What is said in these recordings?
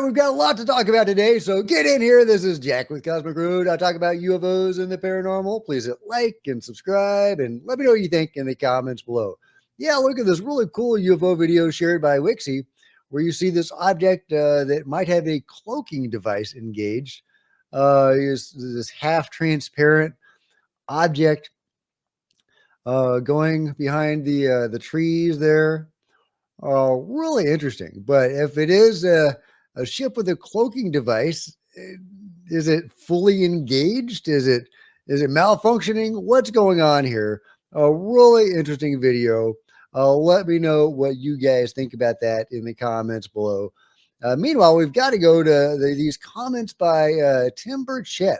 we've got a lot to talk about today, so get in here. This is Jack with Cosmic Road. I talk about UFOs and the paranormal. Please hit like and subscribe, and let me know what you think in the comments below. Yeah, look at this really cool UFO video shared by Wixie, where you see this object that might have a cloaking device engaged. Is this half-transparent object going behind the trees there. Really interesting. But if it is a ship with a cloaking device, is it fully engaged? Is it malfunctioning? What's going on here? A really interesting video. Let me know what you guys think about that in the comments below. Meanwhile, we've got to go to these comments by Tim Burchett,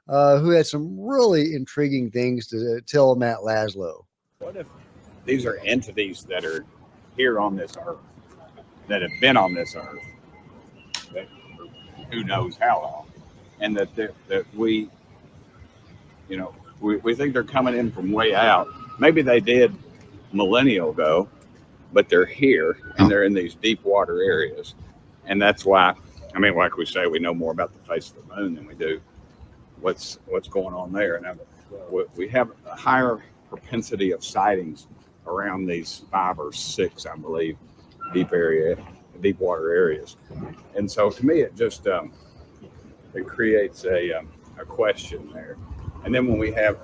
who had some really intriguing things to tell Matt Laszlo. What if these are entities that are here on this earth, that have been on this earth, that, who knows how long, and that we think they're coming in from way out. Maybe they did millennia ago, but they're here and they're in these deep water areas. And that's why, I mean, like we say, we know more about the face of the moon than we do what's going on there. Now, we have a higher propensity of sightings around these 5 or 6, I believe, deep water areas. And so to me, it just it creates a question there. And then when we have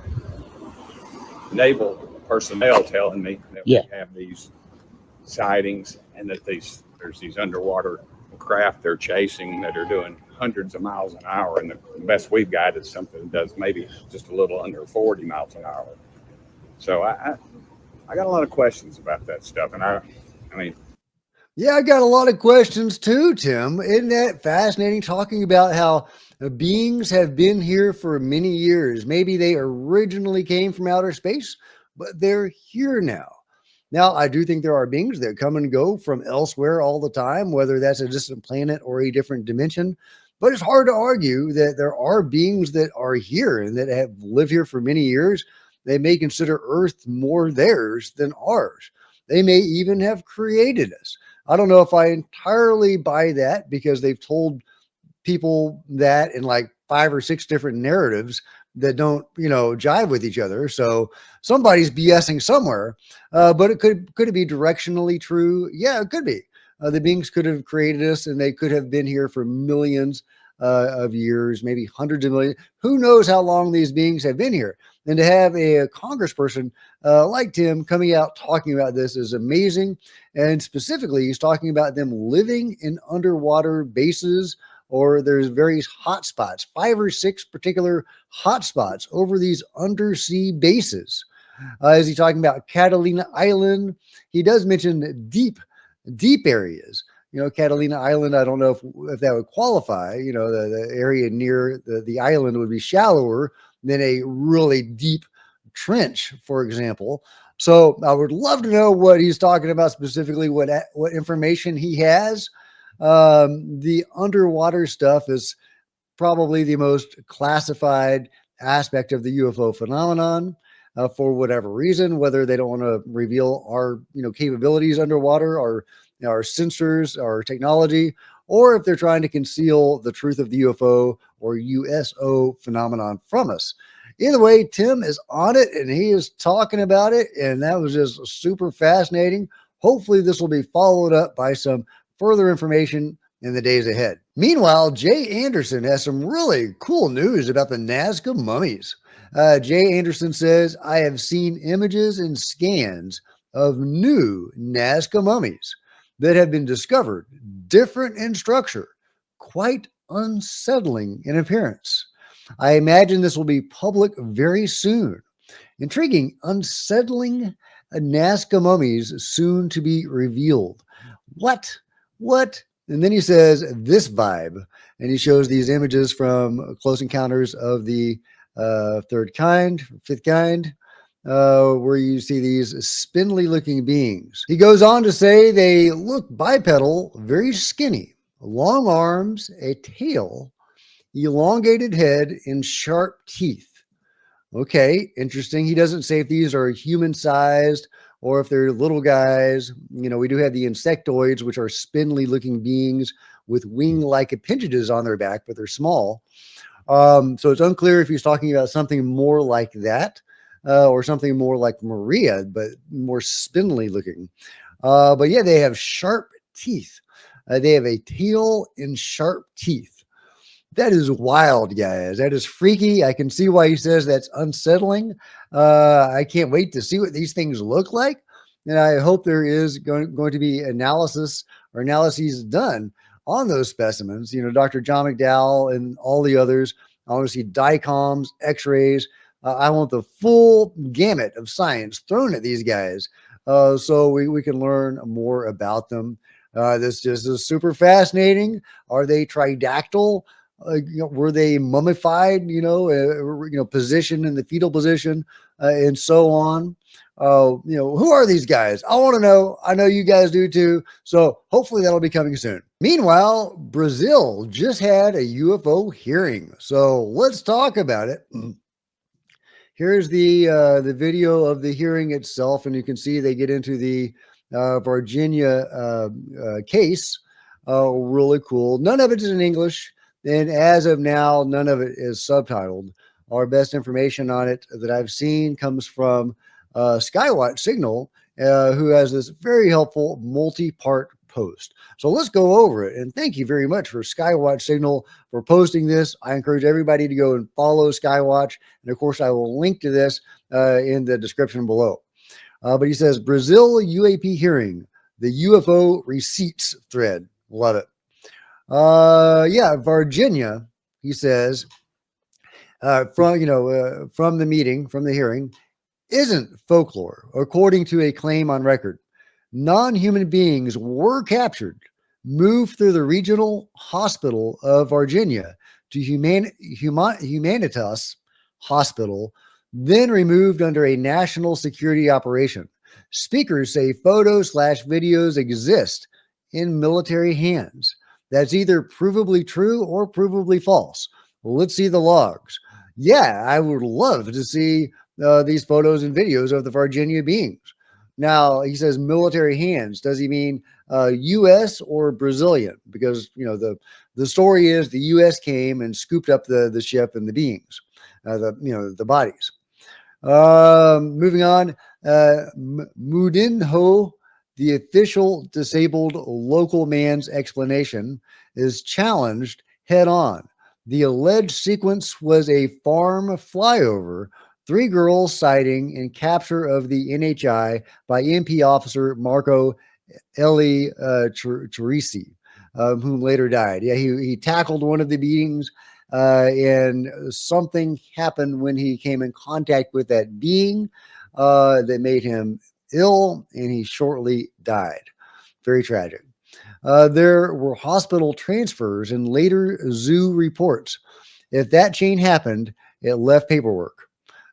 naval personnel telling me that we have these sightings and that there's these underwater craft they're chasing that are doing hundreds of miles an hour, and the best we've got is something that does maybe just a little under 40 miles an hour. So I got a lot of questions about that stuff, and I mean, yeah, I got a lot of questions too, Tim. Isn't that fascinating? Talking about how beings have been here for many years. Maybe they originally came from outer space, but they're here now. Now, I do think there are beings that come and go from elsewhere all the time, whether that's a distant planet or a different dimension. But it's hard to argue that there are beings that are here and that have lived here for many years. They may consider Earth more theirs than ours. They may even have created us. I don't know if I entirely buy that, because they've told people that in like 5 or 6 different narratives that don't, jive with each other. So somebody's BSing somewhere, but could it be directionally true? Yeah, it could be. The beings could have created us, and they could have been here for millions of years, maybe hundreds of millions. Who knows how long these beings have been here? And to have a congressperson like Tim coming out talking about this is amazing. And specifically, he's talking about them living in underwater bases, or there's various hotspots, 5 or 6 particular hotspots over these undersea bases. Is he talking about Catalina Island? He does mention deep areas. Catalina Island, I don't know if that would qualify. The area near the island would be shallower than a really deep trench, for example. So I would love to know what he's talking about specifically, what information he has. The underwater stuff is probably the most classified aspect of the UFO phenomenon, for whatever reason, whether they don't want to reveal our, capabilities underwater, or our sensors, our technology, or if they're trying to conceal the truth of the UFO or USO phenomenon from us. Either way, Tim is on it and he is talking about it, and that was just super fascinating. Hopefully this will be followed up by some further information in the days ahead. Meanwhile, Jay Anderson has some really cool news about the Nazca mummies. Jay Anderson says, I have seen images and scans of new Nazca mummies that have been discovered, different in structure, quite unsettling in appearance. I imagine this will be public very soon. Intriguing, unsettling Nazca mummies soon to be revealed. What? And then he says this vibe, and he shows these images from Close Encounters of the fifth kind, where you see these spindly looking beings. He goes on to say they look bipedal, very skinny, long arms, a tail, elongated head, and sharp teeth. Okay, interesting. He doesn't say if these are human sized or if they're little guys. We do have the insectoids, which are spindly looking beings with wing-like appendages on their back, but they're small. So it's unclear if he's talking about something more like that, or something more like Maria, but more spindly looking. But yeah, they have sharp teeth. They have a tail and sharp teeth. That is wild, guys. That is freaky. I can see why he says that's unsettling. I can't wait to see what these things look like. And I hope there is going to be analysis or analyses done on those specimens. Dr. John McDowell and all the others. I want to see DICOMs, x-rays. I want the full gamut of science thrown at these guys, so we can learn more about them. This is super fascinating. Are they tridactyl? Were they mummified, positioned in the fetal position, and so on? Who are these guys? I want to know. I know you guys do too. So hopefully that'll be coming soon. Meanwhile, Brazil just had a UFO hearing. So let's talk about it. Here's the video of the hearing itself, and you can see they get into the Virginia case. Really cool. None of it is in English. And as of now, none of it is subtitled. Our best information on it that I've seen comes from Skywatch Signal, who has this very helpful multi-part post. So let's go over it. And thank you very much for Skywatch Signal for posting this. I encourage everybody to go and follow Skywatch. And of course, I will link to this in the description below. But he says, Brazil UAP hearing, the UFO receipts thread. Love it. Virginia, he says, from the meeting, from the hearing, isn't folklore, according to a claim on record. Non-human beings were captured, moved through the regional hospital of Virginia to Humanitas Hospital, then removed under a national security operation. Speakers say photos/videos exist in military hands. That's either provably true or provably false. Well, let's see the logs. Yeah, I would love to see these photos and videos of the Virginia beings. Now, he says military hands. Does he mean U.S. or Brazilian? Because, the story is the U.S. came and scooped up the ship and the beings, the bodies. Moving on, Mudinho, the official disabled local man's explanation, is challenged head on. The alleged sequence was a farm flyover, 3 girls sighting and capture of the NHI by MP officer Marco Eli Teresi, whom later died. Yeah, he tackled one of the beings, and something happened when he came in contact with that being that made him ill, and he shortly died. Very tragic. There were hospital transfers and later zoo reports. If that chain happened, it left paperwork.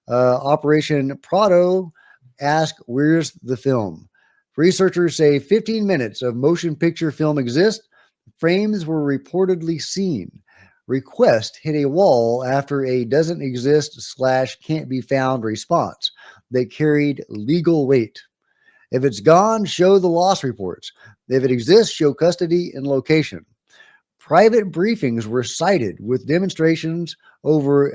Operation Prado asked, where's the film? Researchers say 15 minutes of motion picture film exist. Frames were reportedly seen. Request hit a wall after a doesn't exist / can't be found response that carried legal weight. If it's gone, show the loss reports. If it exists, show custody and location. Private briefings were cited with demonstrations over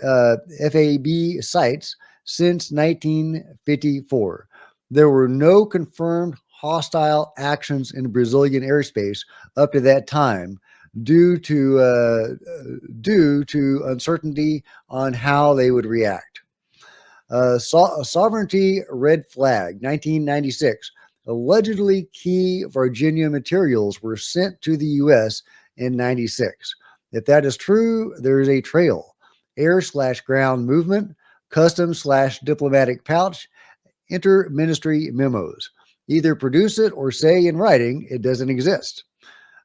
FAB sites since 1954. There were no confirmed hostile actions in Brazilian airspace up to that time due to uncertainty on how they would react. Sovereignty red flag, 1996. Allegedly key Virginia materials were sent to the U.S. in 96. If that is true, there is a trail. Air/ground movement, custom/diplomatic pouch, inter-ministry memos. Either produce it or say in writing it doesn't exist.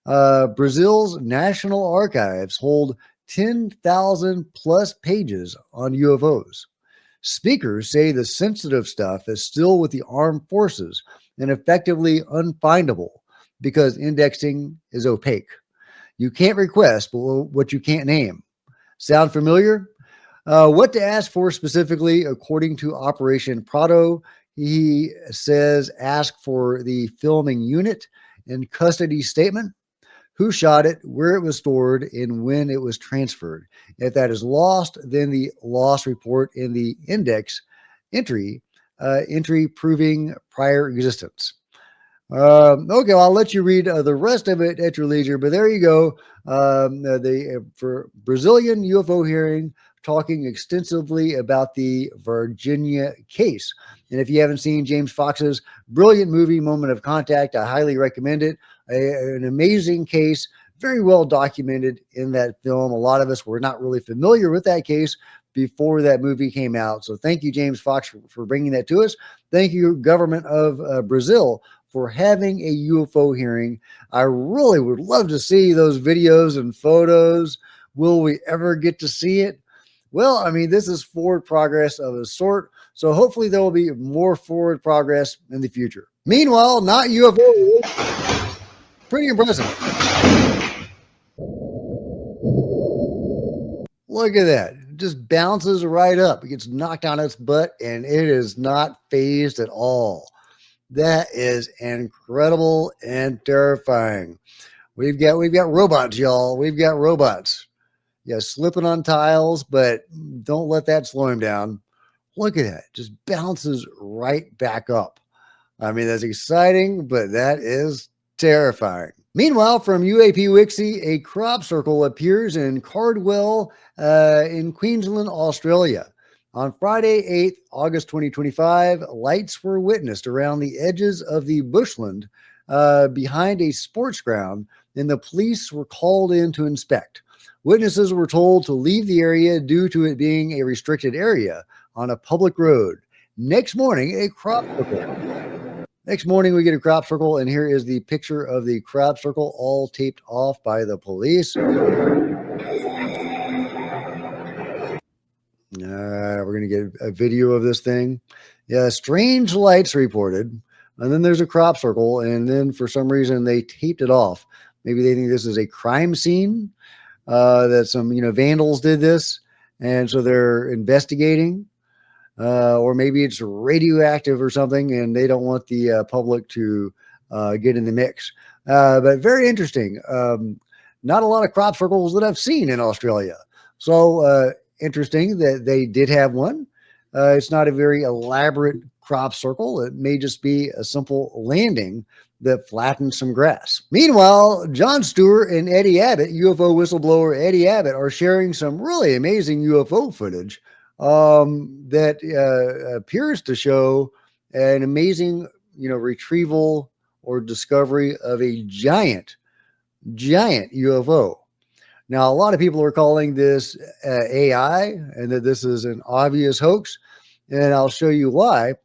Brazil's National Archives hold 10,000 plus pages on UFOs. Speakers say the sensitive stuff is still with the armed forces and effectively unfindable because indexing is opaque. You can't request what you can't name. Sound familiar? What to ask for specifically, according to Operation Prado, He says, ask for the filming unit and custody statement, who shot it, where it was stored, and when it was transferred. If that is lost, then the loss report in the index entry, entry proving prior existence. Okay, well, I'll let you read the rest of it at your leisure, but there you go. For Brazilian UFO hearing, talking extensively about the Virginia case. And if you haven't seen James Fox's brilliant movie, Moment of Contact, I highly recommend it. An amazing case, very well documented in that film. A lot of us were not really familiar with that case before that movie came out. So thank you, James Fox, for bringing that to us. Thank you, government of Brazil, for having a UFO hearing. I really would love to see those videos and photos. Will we ever get to see it? Well, I mean, this is forward progress of a sort. So hopefully there will be more forward progress in the future. Meanwhile, not UFO. Pretty impressive. Look at that. It just bounces right up. It gets knocked on its butt and it is not phased at all. That is incredible and terrifying. We've got robots, y'all. We've got robots. Yeah, slipping on tiles, but don't let that slow him down. Look at that. Just bounces right back up. I mean, that's exciting, but that is terrifying. Meanwhile, from UAP Wixie, a crop circle appears in Cardwell in Queensland, Australia. On Friday, 8th August 2025, lights were witnessed around the edges of the bushland behind a sports ground, and the police were called in to inspect. Witnesses were told to leave the area due to it being a restricted area on a public road. Next morning, a crop circle. Next morning, we get a crop circle, and here is the picture of the crop circle, all taped off by the police. We're going to get a video of this thing. Yeah, strange lights reported. And then there's a crop circle, and then for some reason they taped it off. Maybe they think this is a crime scene, that some vandals did this, and so they're investigating. Or maybe it's radioactive or something, and they don't want the public to get in the mix. But very interesting. Not a lot of crop circles that I've seen in Australia. So interesting that they did have one. It's not a very elaborate crop circle. It may just be a simple landing that flattens some grass. Meanwhile, Jon Stewart and Eddie Abbott, UFO whistleblower Eddie Abbott, are sharing some really amazing UFO footage that appears to show an amazing, retrieval or discovery of a giant UFO. Now, a lot of people are calling this AI and that this is an obvious hoax, and I'll show you why.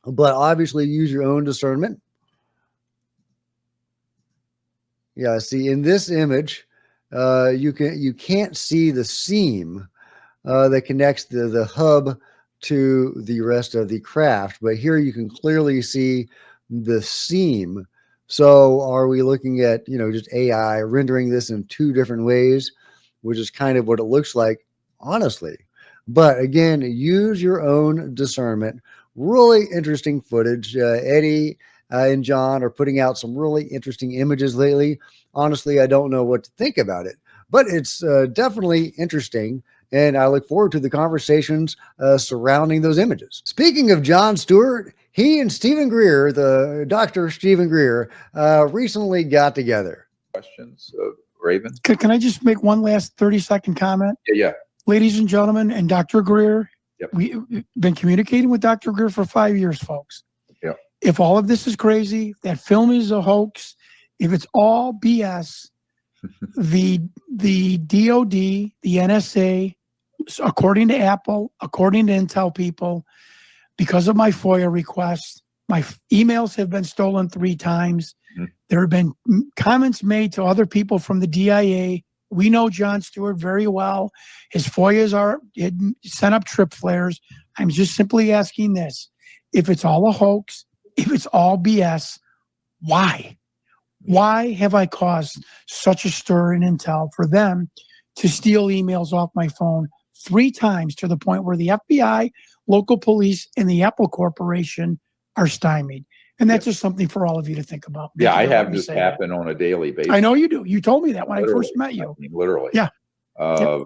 But obviously, use your own discernment. Yeah, see, in this image, you can't see the seam that connects the hub to the rest of the craft, but here you can clearly see the seam. So are we looking at, just AI rendering this in two different ways, which is kind of what it looks like, honestly. But again, use your own discernment. Really interesting footage. Eddie and John are putting out some really interesting images lately. Honestly, I don't know what to think about it, but it's definitely interesting. And I look forward to the conversations surrounding those images. Speaking of Jon Stewart, he and Stephen Greer, the Dr. Stephen Greer, recently got together. Questions, Raven? Can I just make one last 30-second comment? Yeah. Ladies and gentlemen, and Dr. Greer, Yep. we've been communicating with Dr. Greer for 5 years, folks. Yep. If all of this is crazy, that film is a hoax, if it's all BS, the DOD, the NSA, according to Apple, according to Intel people, because of my FOIA requests, my emails have been stolen 3 times. Mm-hmm. There have been comments made to other people from the DIA. We know Jon Stewart very well. His FOIAs are sent up trip flares. I'm just simply asking this. If it's all a hoax, if it's all BS, why? Why have I caused such a stir in Intel for them to steal emails off my phone 3 times, to the point where the FBI local police and the Apple Corporation are stymied. And that's just something for all of you to think about. Yeah, I Thank you for have letting me this say that. happen on a daily basis. I know you do. You told me that when I Literally. first met you. I mean, literally. Yeah.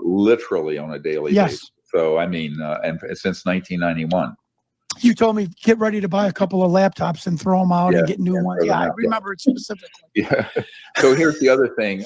Literally on a daily Yes. basis. So, I mean, and since 1991. You told me get ready to buy a couple of laptops and throw them out Yeah, and get new ones. throw Yeah, them I out, yeah. remember it specifically. Yeah. So here's the other thing.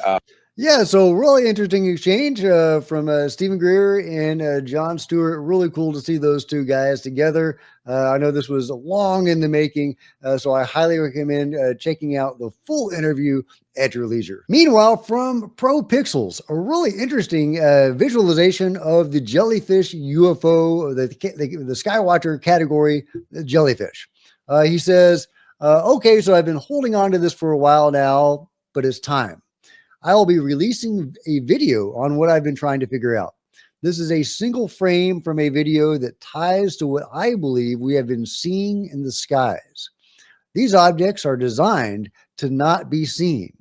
Yeah, so really interesting exchange from Stephen Greer and John Stewart. Really cool to see those two guys together. I know this was long in the making, so I highly recommend checking out the full interview at your leisure. Meanwhile, from Pro Pixels, a really interesting visualization of the Jellyfish UFO, the Skywatcher category jellyfish. He says, okay, so I've been holding on to this for a while now, but it's time. I'll be releasing a video on what I've been trying to figure out. This is a single frame from a video that ties to what I believe we have been seeing in the skies. These objects are designed to not be seen,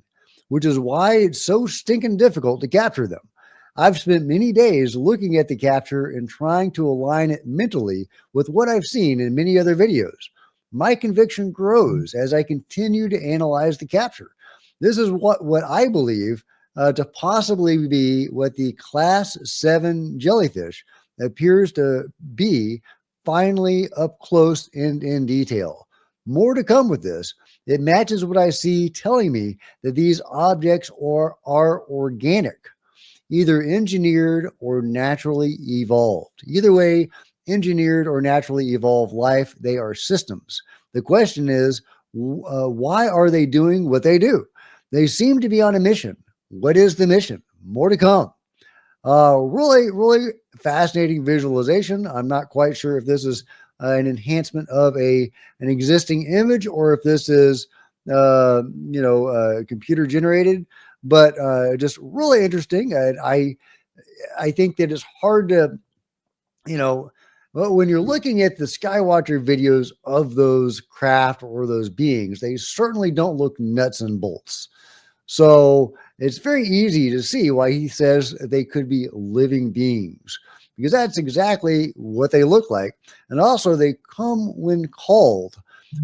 which is why it's so stinking difficult to capture them. I've spent many days looking at the capture and trying to align it mentally with what I've seen in many other videos. My conviction grows as I continue to analyze the capture. This is what I believe to possibly be what the Class 7 jellyfish appears to be, finally up close and in detail. More to come with this. It matches what I see, telling me that these objects are organic, either engineered or naturally evolved. Either way, engineered or naturally evolved life, they are systems. The question is, why are they doing what they do? They seem to be on a mission. What is the mission? More to come. Really fascinating visualization. I'm not quite sure if this is an enhancement of an existing image or if this is, computer generated, but just really interesting. I think that it's hard to, when you're looking at the Skywatcher videos of those craft or those beings, they certainly don't look nuts and bolts. So it's very easy to see why he says they could be living beings, because that's exactly what they look like. And also they come when called.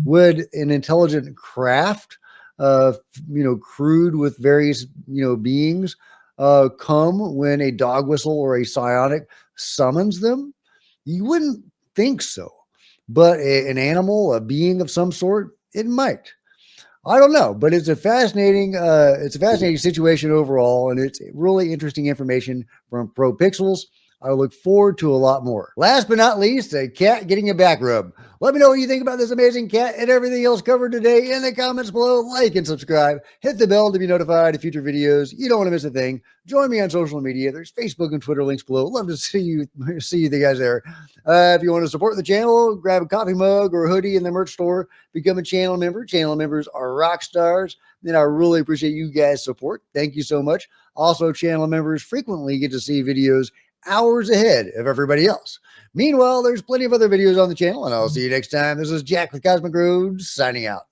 Would an intelligent craft, crewed with various, beings, come when a dog whistle or a psionic summons them? You wouldn't think so, but an animal, a being of some sort, it might. I don't know, but it's a fascinating situation overall, and it's really interesting information from Pro Pixels. I look forward to a lot more. Last but not least, a cat getting a back rub. Let me know what you think about this amazing cat and everything else covered today in the comments below. Like and subscribe. Hit the bell to be notified of future videos. You don't want to miss a thing. Join me on social media. There's Facebook and Twitter links below. Love to see you guys there. If you want to support the channel, grab a coffee mug or a hoodie in the merch store. Become a channel member. Channel members are rock stars. And I really appreciate you guys' support. Thank you so much. Also, channel members frequently get to see videos hours ahead of everybody else. Meanwhile, there's plenty of other videos on the channel, and I'll see you next time. This is Jack with Cosmic Road signing out.